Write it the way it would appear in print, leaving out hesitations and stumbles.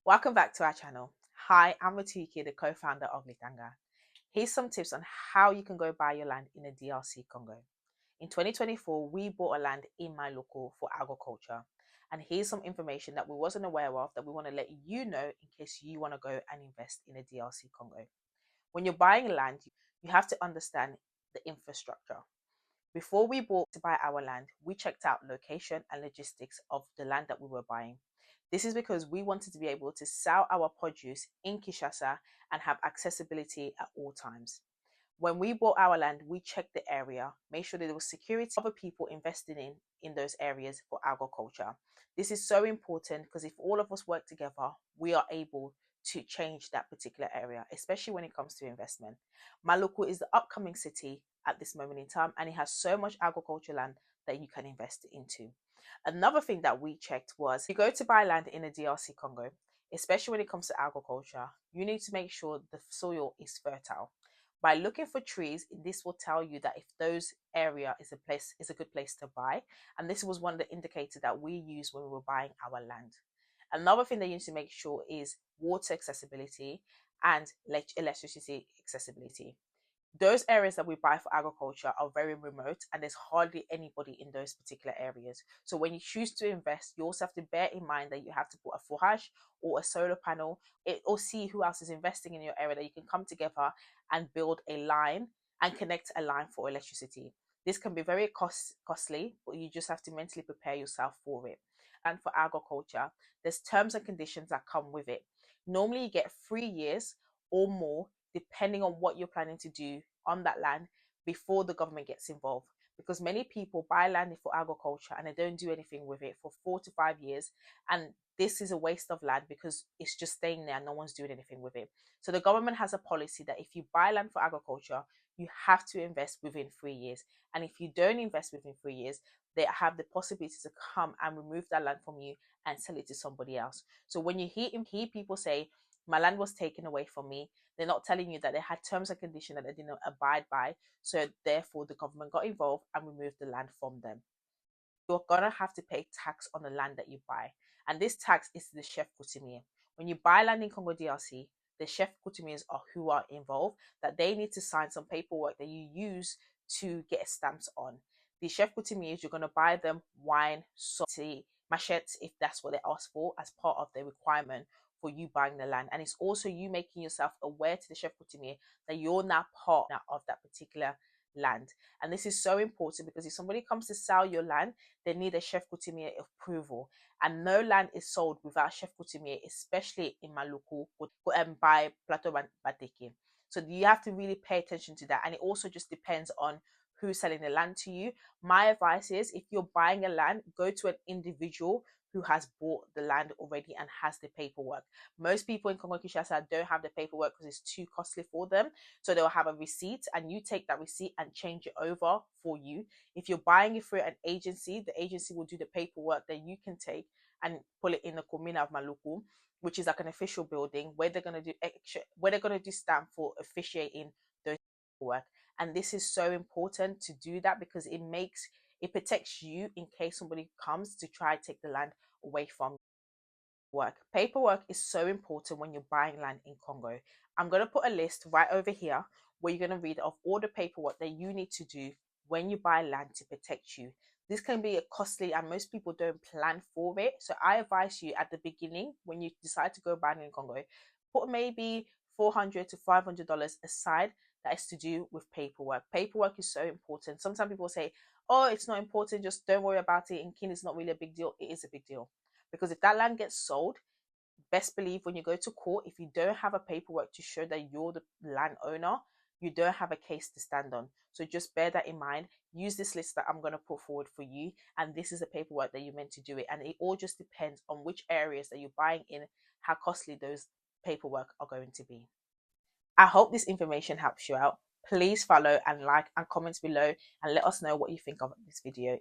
Welcome back to our channel. Hi, I'm Matuki, the co-founder of Litanga. Here's some tips on how you can go buy your land in the DRC Congo. In 2024, we bought a land in Maluku for agriculture. And here's some information that we wasn't aware of that we want to let you know in case you want to go and invest in the DRC Congo. When you're buying land, you have to understand the infrastructure. Before we bought to buy our land, we checked out location and logistics of the land that we were buying. This is because we wanted to be able to sell our produce in Kinshasa and have accessibility at all times. When we bought our land, we checked the area, made sure that there was security, other people investing in those areas for agriculture. This is so important because if all of us work together, we are able to change that particular area, especially when it comes to investment. Maluku is the upcoming city at this moment in time, and it has so much agriculture land that you can invest into. Another thing that we checked was you go to buy land in the DRC Congo, especially when it comes to agriculture, you need to make sure the soil is fertile. By looking for trees, this will tell you that if those area is a good place to buy. And this was one of the indicators that we used when we were buying our land. Another thing that you need to make sure is water accessibility and electricity accessibility. Those areas that we buy for agriculture are very remote and there's hardly anybody in those particular areas. So when you choose to invest, you also have to bear in mind that you have to put a forage or a solar panel or see who else is investing in your area that you can come together and build a line and connect a line for electricity. This can be very costly, but you just have to mentally prepare yourself for it. And for agriculture, there's terms and conditions that come with it. Normally you get 3 years or more depending on what you're planning to do on that land before the government gets involved. Because many people buy land for agriculture and they don't do anything with it for 4 to 5 years. And this is a waste of land because it's just staying there and no one's doing anything with it. So the government has a policy that if you buy land for agriculture, you have to invest within 3 years. And if you don't invest within 3 years, they have the possibility to come and remove that land from you and sell it to somebody else. So when you hear people say, my land was taken away from me, they're not telling you that they had terms and conditions that they didn't abide by. So therefore, the government got involved and removed the land from them. You're going to have to pay tax on the land that you buy. And this tax is the chef coutumier. When you buy land in Congo DRC, the chef coutumiers are who are involved, that they need to sign some paperwork that you use to get stamps on. The chef coutumiers, you're going to buy them wine, salt, machetes, if that's what they ask for as part of the requirement for you buying the land. And it's also you making yourself aware to the chef coutumier that you're now part of that particular land. And this is so important because if somebody comes to sell your land, they need a chef coutumier approval. And no land is sold without chef coutumier, especially in Maluku and by Plateau Bateke. So you have to really pay attention to that. And it also just depends on who's selling the land to you. My advice is if you're buying a land, go to an individual who has bought the land already and has the paperwork. Most people in Congo Kinshasa don't have the paperwork because it's too costly for them. So they'll have a receipt and you take that receipt and change it over for you. If you're buying it through an agency, the agency will do the paperwork that you can take and put it in the Commune of Maluku, which is like an official building where they're going to do stamp for officiating those paperwork. And this is so important to do that because it protects you in case somebody comes to try to take the land away from work. Paperwork is so important when you're buying land in Congo. I'm going to put a list right over here where you're going to read of all the paperwork that you need to do when you buy land to protect you. This can be costly and most people don't plan for it. So I advise you at the beginning, when you decide to go buy in Congo, put maybe $400 to $500 aside that is to do with paperwork. Paperwork is so important. Sometimes people say, oh, it's not important, just don't worry about it. In Kin, it's not really a big deal. It is a big deal. Because if that land gets sold, best believe when you go to court, if you don't have a paperwork to show that you're the landowner, you don't have a case to stand on. So just bear that in mind. Use this list that I'm going to put forward for you. And this is the paperwork that you're meant to do it. And it all just depends on which areas that you're buying in, how costly those paperwork are going to be. I hope this information helps you out. Please follow and like and comment below and let us know what you think of this video.